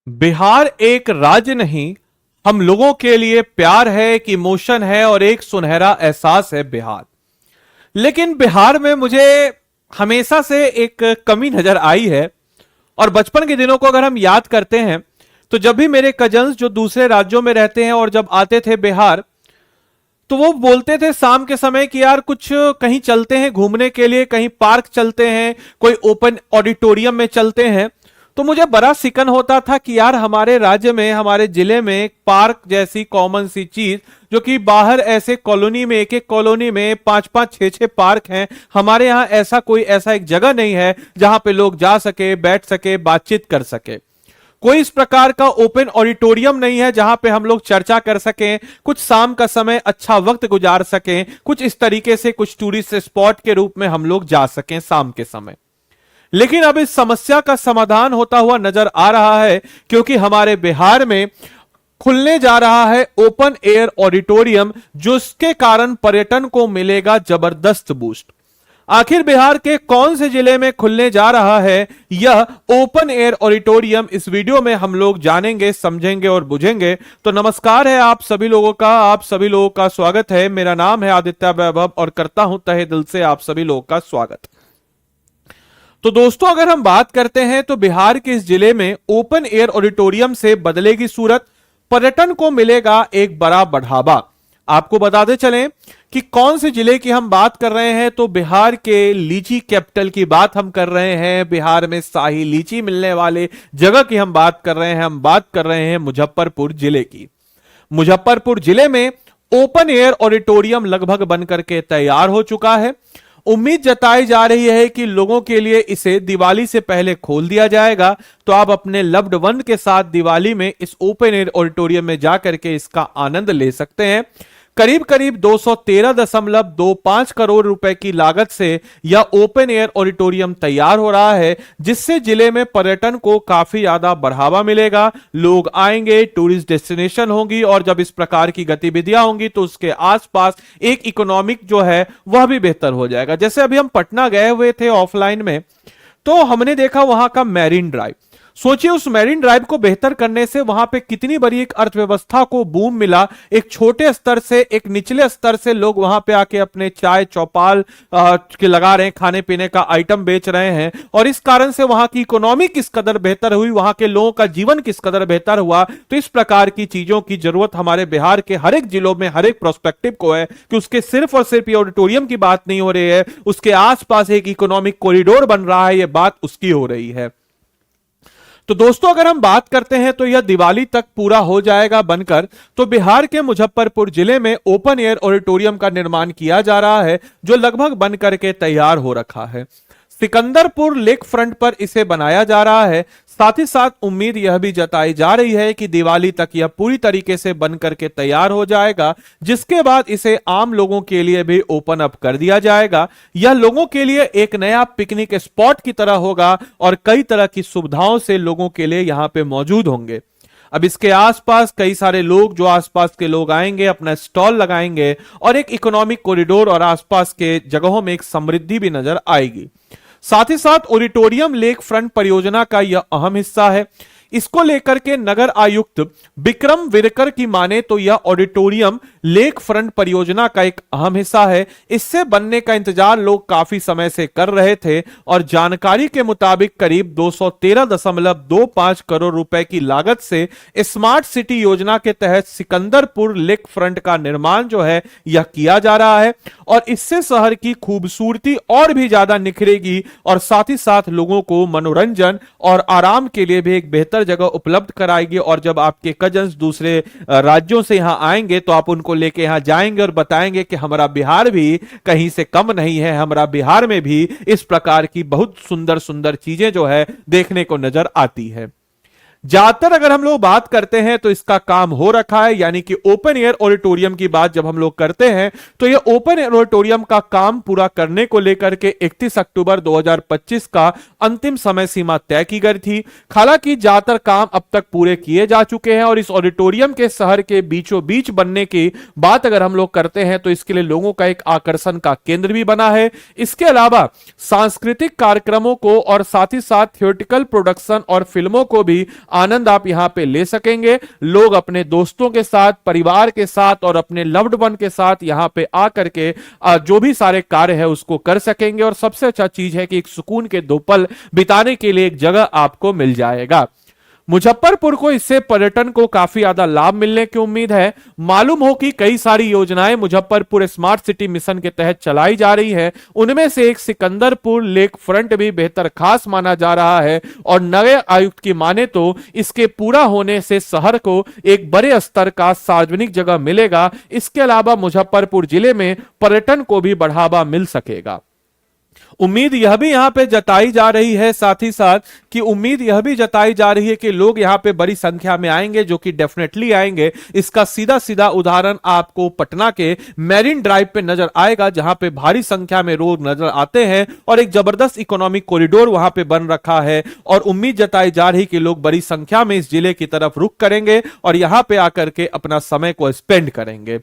बिहार एक राज्य नहीं, हम लोगों के लिए प्यार है, एक इमोशन है और एक सुनहरा एहसास है बिहार। लेकिन बिहार में मुझे हमेशा से एक कमी नजर आई है। और बचपन के दिनों को अगर हम याद करते हैं तो जब भी मेरे कजन्स जो दूसरे राज्यों में रहते हैं और जब आते थे बिहार, तो वो बोलते थे शाम के समय कि यार कुछ कहीं चलते हैं घूमने के लिए, कहीं पार्क चलते हैं, कोई ओपन ऑडिटोरियम में चलते हैं। तो मुझे बड़ा सिकन होता था कि यार हमारे राज्य में, हमारे जिले में एक पार्क जैसी कॉमन सी चीज, जो कि बाहर ऐसे कॉलोनी में, एक एक कॉलोनी में 5-5 6-6 पार्क हैं, हमारे यहाँ ऐसा एक जगह नहीं है जहां पे लोग जा सके, बैठ सके, बातचीत कर सके। कोई इस प्रकार का ओपन ऑडिटोरियम नहीं है जहां पे हम लोग चर्चा कर सकें, कुछ शाम का समय अच्छा वक्त गुजार सकें, कुछ इस तरीके से कुछ टूरिस्ट स्पॉट के रूप में हम लोग जा सकें शाम के समय। लेकिन अब इस समस्या का समाधान होता हुआ नजर आ रहा है, क्योंकि हमारे बिहार में खुलने जा रहा है ओपन एयर ऑडिटोरियम, जिसके कारण पर्यटन को मिलेगा जबरदस्त बूस्ट। आखिर बिहार के कौन से जिले में खुलने जा रहा है यह ओपन एयर ऑडिटोरियम, इस वीडियो में हम लोग जानेंगे, समझेंगे और बुझेंगे। तो नमस्कार है आप सभी लोगों का स्वागत है। मेरा नाम है आदित्य वैभव और करता हूं तहे दिल से आप सभी लोगों का स्वागत। तो दोस्तों, अगर हम बात करते हैं तो बिहार के इस जिले में ओपन एयर ऑडिटोरियम से बदलेगी सूरत, पर्यटन को मिलेगा एक बड़ा बढ़ावा। आपको बताते चलें कि कौन से जिले की हम बात कर रहे हैं, तो बिहार के लीची कैपिटल की बात हम कर रहे हैं। बिहार में शाही लीची मिलने वाले जगह की हम बात कर रहे हैं। हम बात कर रहे हैं मुजफ्फरपुर जिले की। मुजफ्फरपुर जिले में ओपन एयर ऑडिटोरियम लगभग बनकर के तैयार हो चुका है। उम्मीद जताई जा रही है कि लोगों के लिए इसे दिवाली से पहले खोल दिया जाएगा, तो आप अपने लव्ड वन के साथ दिवाली में इस ओपन एयर ऑडिटोरियम में जाकर के इसका आनंद ले सकते हैं। करीब करीब 213.25 करोड़ रुपए की लागत से यह ओपन एयर ऑडिटोरियम तैयार हो रहा है, जिससे जिले में पर्यटन को काफी ज्यादा बढ़ावा मिलेगा। लोग आएंगे, टूरिस्ट डेस्टिनेशन होंगी, और जब इस प्रकार की गतिविधियां होंगी तो उसके आसपास एक इकोनॉमिक जो है वह भी बेहतर हो जाएगा। जैसे अभी हम पटना गए हुए थे ऑफलाइन में, तो हमने देखा वहां का मैरीन ड्राइव। सोचिए उस मैरीन ड्राइव को बेहतर करने से वहां पे कितनी बड़ी एक अर्थव्यवस्था को बूम मिला। एक छोटे स्तर से, एक निचले स्तर से लोग वहां पे आके अपने चाय चौपाल के लगा रहे हैं, खाने पीने का आइटम बेच रहे हैं, और इस कारण से वहां की इकोनॉमी किस कदर बेहतर हुई, वहां के लोगों का जीवन किस कदर बेहतर हुआ। तो इस प्रकार की चीजों की जरूरत हमारे बिहार के हर एक जिलों में, हर एक प्रोस्पेक्टिव को है कि उसके सिर्फ और सिर्फ ये ऑडिटोरियम की बात नहीं हो रही है, उसके आसपास एक इकोनॉमिक कॉरिडोर बन रहा है, ये बात उसकी हो रही है। तो दोस्तों, अगर हम बात करते हैं तो यह दिवाली तक पूरा हो जाएगा बनकर। तो बिहार के मुजफ्फरपुर जिले में ओपन एयर ऑडिटोरियम का निर्माण किया जा रहा है, जो लगभग बनकर के तैयार हो रखा है। सिकंदरपुर लेक फ्रंट पर इसे बनाया जा रहा है। साथ ही साथ उम्मीद यह भी जताई जा रही है कि दिवाली तक यह पूरी तरीके से बनकर के तैयार हो जाएगा, जिसके बाद इसे आम लोगों के लिए भी ओपन अप कर दिया जाएगा। यह लोगों के लिए एक नया पिकनिक स्पॉट की तरह होगा और कई तरह की सुविधाओं से लोगों के लिए यहां पे मौजूद होंगे। अब इसके आसपास कई सारे लोग, जो आसपास के लोग आएंगे, अपना स्टॉल लगाएंगे, और एक इकोनॉमिक कॉरिडोर और आसपास के जगहों में एक समृद्धि भी नजर आएगी। साथ ही साथ ऑडिटोरियम लेक फ्रंट परियोजना का यह अहम हिस्सा है। इसको लेकर के नगर आयुक्त विक्रम विरकर की माने तो यह ऑडिटोरियम लेक फ्रंट परियोजना का एक अहम हिस्सा है। इससे बनने का इंतजार लोग काफी समय से कर रहे थे, और जानकारी के मुताबिक करीब 213.25 करोड़ रुपए की लागत से स्मार्ट सिटी योजना के तहत सिकंदरपुर लेक फ्रंट का निर्माण जो है यह किया जा रहा है, और इससे शहर की खूबसूरती और भी ज्यादा निखरेगी, और साथ ही साथ लोगों को मनोरंजन और आराम के लिए भी एक बेहतर जगह उपलब्ध कराएगी। और जब आपके कजन्स दूसरे राज्यों से यहां आएंगे तो आप उनको लेके यहां जाएंगे और बताएंगे कि हमारा बिहार भी कहीं से कम नहीं है, हमारा बिहार में भी इस प्रकार की बहुत सुंदर सुंदर चीजें जो है देखने को नजर आती है। ज्यादातर अगर हम लोग बात करते हैं तो इसका काम हो रखा है, यानी कि ओपन एयर ऑडिटोरियम की बात जब हम लोग करते हैं तो ये ओपन एयर ऑडिटोरियम का काम पूरा करने को लेकर के 31 अक्टूबर 2025 का अंतिम समय सीमा तय की गई थी। हालांकि ज्यादातर काम अब तक पूरे किए जा चुके हैं, और इस ऑडिटोरियम के शहर के बीचों बीच बनने की बात अगर हम लोग करते हैं तो इसके लिए लोगों का एक आकर्षण का केंद्र भी बना है। इसके अलावा सांस्कृतिक कार्यक्रमों को और साथ ही साथ थिएट्रिकल प्रोडक्शन और फिल्मों को भी आनंद आप यहां पे ले सकेंगे। लोग अपने दोस्तों के साथ, परिवार के साथ और अपने लव्ड वन के साथ यहां पे आकर के जो भी सारे कार्य है उसको कर सकेंगे। और सबसे अच्छा चीज है कि एक सुकून के 2 पल बिताने के लिए एक जगह आपको मिल जाएगा। मुजफ्फरपुर को इससे पर्यटन को काफी ज्यादा लाभ मिलने की उम्मीद है। मालूम हो कि कई सारी योजनाएं मुजफ्फरपुर स्मार्ट सिटी मिशन के तहत चलाई जा रही है। उनमें से एक सिकंदरपुर लेक फ्रंट भी बेहतर खास माना जा रहा है और नए आयुक्त की माने तो इसके पूरा होने से शहर को एक बड़े स्तर का सार्वजनिक जगह मिलेगा। इसके अलावा मुजफ्फरपुर जिले में पर्यटन को भी बढ़ावा मिल सकेगा। उम्मीद यह भी यहां पे जताई जा रही है, साथ ही साथ कि उम्मीद यह भी जताई जा रही है कि लोग यहां पे बड़ी संख्या में आएंगे, जो कि डेफिनेटली आएंगे। इसका सीधा सीधा उदाहरण आपको पटना के मैरिन ड्राइव पे नजर आएगा, जहां पे भारी संख्या में लोग नजर आते हैं और एक जबरदस्त इकोनॉमिक कॉरिडोर वहां पे बन रखा है। और उम्मीद जताई जा रही कि लोग बड़ी संख्या में इस जिले की तरफ रुख करेंगे और यहां पे आकर के अपना समय को स्पेंड करेंगे।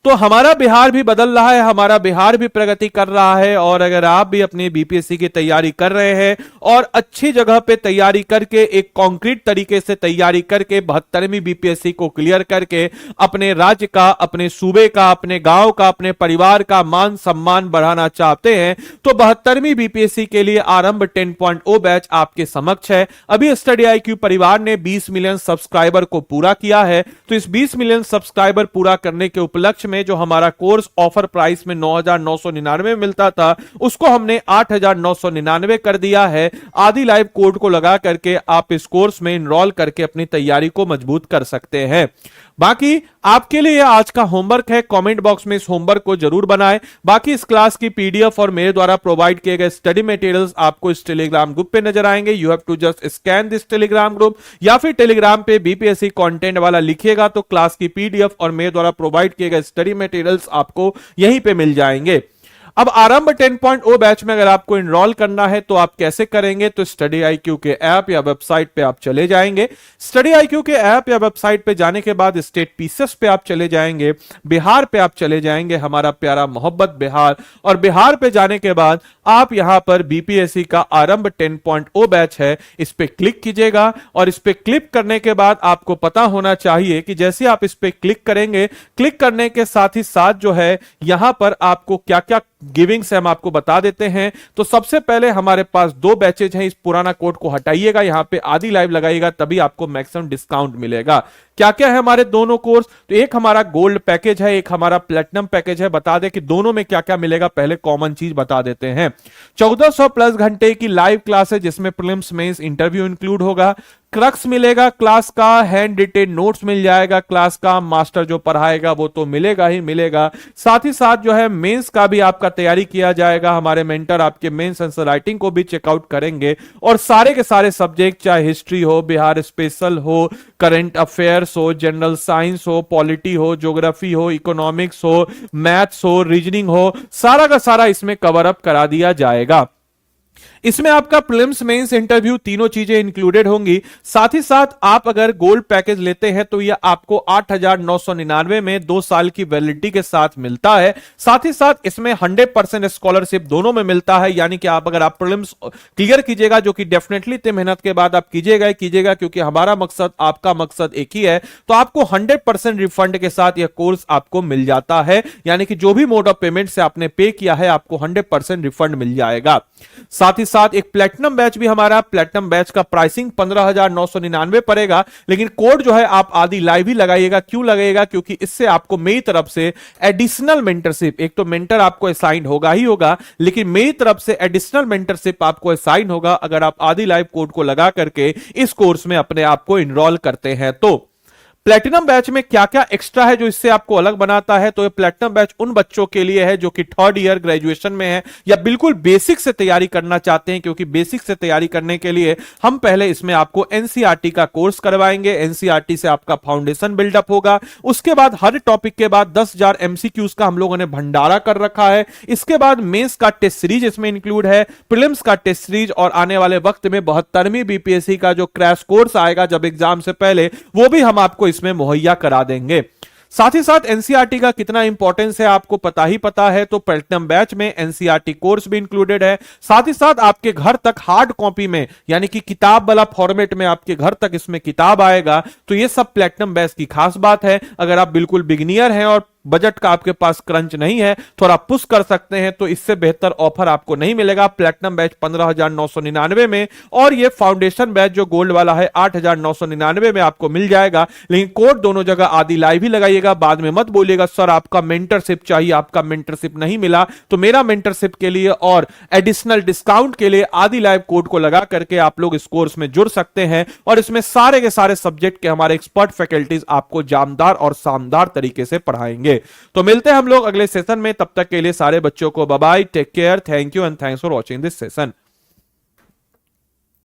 तो हमारा बिहार भी बदल रहा है, हमारा बिहार भी प्रगति कर रहा है। और अगर आप भी अपनी बीपीएससी की तैयारी कर रहे हैं और अच्छी जगह पे तैयारी करके, एक कॉन्क्रीट तरीके से तैयारी करके 72वीं बीपीएससी को क्लियर करके अपने राज्य का, अपने सूबे का, अपने गांव का, अपने परिवार का मान सम्मान बढ़ाना चाहते हैं, तो 72वीं बीपीएससी के लिए आरंभ 10.0 बैच आपके समक्ष है। अभी स्टडी IQ परिवार ने 20 मिलियन सब्सक्राइबर को पूरा किया है। तो इस 20 मिलियन सब्सक्राइबर पूरा करने के उपलक्ष्य में जो हमारा कोर्स ऑफर प्राइस में 9,999 में मिलता था, उसको हमने 8,999 कर दिया है। आदि लाइव कोड को लगा करके आप इस कोर्स में इनरोल करके अपनी तैयारी को मजबूत कर सकते हैं। बाकी आपके लिए आज का होमवर्क है, कमेंट बॉक्स में इस होमवर्क को जरूर बनाएं। बाकी इस क्लास की PDF और मेरे द्वारा प्रोवाइड किए गए स्टडी मटेरियल्स आपको इस टेलीग्राम ग्रुप पे नजर आएंगे। You have to just scan this Telegram group, या फिर टेलीग्राम पे BPSC कंटेंट वाला लिखिएगा तो क्लास की PDF और मेरे द्वारा प्रोवाइड किए गए स्टडी मटेरियल्स आपको यहीं पे मिल जाएंगे। अब आरंभ 10.0 बैच में अगर आपको इनरोल करना है तो आप कैसे करेंगे? तो स्टडी IQ के ऐप या वेबसाइट पे आप चले जाएंगे। स्टडी IQ के ऐप या वेबसाइट पे जाने के बाद स्टेट पीसेस पे आप चले जाएंगे, बिहार पे आप चले जाएंगे, हमारा प्यारा मोहब्बत बिहार। और बिहार पे जाने के बाद आप यहां पर BPSC का आरंभ 10.0 बैच है, इस पे क्लिक कीजिएगा। और इस पे क्लिक करने के बाद आपको पता होना चाहिए कि जैसे आप इस पे क्लिक करेंगे, क्लिक करने के साथ ही साथ जो है यहां पर आपको क्या क्या गिविंग्स हम आपको बता देते हैं। तो सबसे पहले हमारे पास 2 बैचेज हैं। इस पुराना कोड को हटाइएगा, यहां पे आदि लाइव लगाइएगा, तभी आपको मैक्सिमम डिस्काउंट मिलेगा। क्या क्या है हमारे दोनों कोर्स? तो एक हमारा गोल्ड पैकेज है, एक हमारा प्लेटिनम पैकेज है। बता दें कि दोनों में क्या क्या मिलेगा, पहले कॉमन चीज बता देते हैं। 1400 प्लस घंटे की लाइव क्लास है, जिसमें प्रीलिम्स मेंस इंटरव्यू इंक्लूड होगा। क्रक्स मिलेगा क्लास का, हैंड रिटेन नोट्स मिल जाएगा क्लास का, मास्टर जो पढ़ाएगा वो तो मिलेगा ही मिलेगा। साथ ही साथ जो है मेंस का भी आपका तैयारी किया जाएगा, हमारे मेंटर आपके मेंस आंसर राइटिंग को भी चेकआउट करेंगे। और सारे के सारे सब्जेक्ट, चाहे हिस्ट्री हो, बिहार स्पेशल हो, करंट अफेयर्स हो, जनरल साइंस हो, पॉलिटी हो, ज्योग्राफी हो, इकोनॉमिक्स हो, मैथ्स हो, रीजनिंग हो, सारा का सारा इसमें कवर अप करा दिया जाएगा। इसमें आपका प्रीलिम्स मेंस इंटरव्यू तीनों चीजें इंक्लूडेड होंगी। साथ ही साथ आप अगर गोल्ड पैकेज लेते हैं तो यह आपको 8,999 में 2 साल की वैलिडिटी के साथ मिलता है। साथ ही साथ इसमें 100% स्कॉलरशिप दोनों में मिलता है, यानी कि आप अगर आप प्रीलिम्स क्लियर कीजिएगा, जो कि डेफिनेटली इतने मेहनत के बाद आप कीजिएगा क्योंकि हमारा मकसद, आपका मकसद एक ही है, तो आपको 100% रिफंड के साथ यह कोर्स आपको मिल जाता है। यानी कि जो भी मोड ऑफ पेमेंट से आपने पे किया है, आपको 100% रिफंड मिल जाएगा। साथ ही साथ एक प्लेटिनम बैच भी हमारा, प्लेटिनम बैच का प्राइसिंग 15,999 पड़ेगा, लेकिन कोड जो है आप आदि लाइव ही लगाइएगा। क्यों लगाइएगा? क्योंकि इससे आपको मेरी तरफ से एडिशनल मेंटरशिप, एक तो मेंटर आपको असाइन होगा ही होगा, लेकिन मेरी तरफ से एडिशनल मेंटरशिप आपको असाइन होगा अगर आप आदि लाइव कोड को लगा करके इस कोर्स में अपने आप को इनरोल करते हैं। तो प्लेटिनम बैच में क्या क्या एक्स्ट्रा है जो इससे आपको अलग बनाता है? तो ये प्लेटिनम बैच उन बच्चों के लिए है जो कि 3rd ईयर ग्रेजुएशन में है या बिल्कुल बेसिक से तैयारी करना चाहते हैं, क्योंकि बेसिक से तैयारी करने के लिए हम पहले इसमें आपको एनसीईआरटी का कोर्स करवाएंगे। एनसीईआरटी से आपका फाउंडेशन बिल्डअप होगा। उसके बाद हर टॉपिक के बाद 10,000 MCQs का हम लोगों ने भंडारा कर रखा है। इसके बाद मेंस का टेस्ट सीरीज इसमें इंक्लूड है, प्रीलिम्स का टेस्ट सीरीज, और आने वाले वक्त में 72वीं बीपीएससी का जो क्रैश कोर्स आएगा जब एग्जाम से पहले, वो भी हम आपको इसमें मुहैया करा देंगे। साथ ही साथ एनसीईआरटी का कितना इंपॉर्टेंस है आपको पता ही पता है, तो प्लेटिनम बैच में एनसीईआरटी कोर्स भी इंक्लूडेड है। साथ ही साथ आपके घर तक हार्ड कॉपी में यानी कि किताब वाला फॉर्मेट में आपके घर तक इसमें किताब आएगा। तो ये सब प्लेटिनम बैच की खास बात है। अगर आप बिल्कुल बिगिनियर हैं और बजट का आपके पास क्रंच नहीं है, थोड़ा पुश कर सकते हैं, तो इससे बेहतर ऑफर आपको नहीं मिलेगा। प्लेटिनम बैच 15,999 में और ये फाउंडेशन बैच जो गोल्ड वाला है 8,999 में आपको मिल जाएगा। लेकिन कोड दोनों जगह आदि लाइव ही लगाइएगा, बाद में मत बोलिएगा सर आपका मेंटरशिप चाहिए, आपका मेंटरशिप नहीं मिला। तो मेरा मेंटरशिप के लिए और एडिशनल डिस्काउंट के लिए आदि लाइव कोड को लगा करके आप लोग इस कोर्स में जुड़ सकते हैं और इसमें सारे के सारे सब्जेक्ट के हमारे एक्सपर्ट फैकल्टीज आपको जानदार और शानदार तरीके से पढ़ाएंगे। तो मिलते हैं हम लोग अगले सेशन में, तब तक के लिए सारे बच्चों को bye bye, take care, thank you and thanks for watching this session.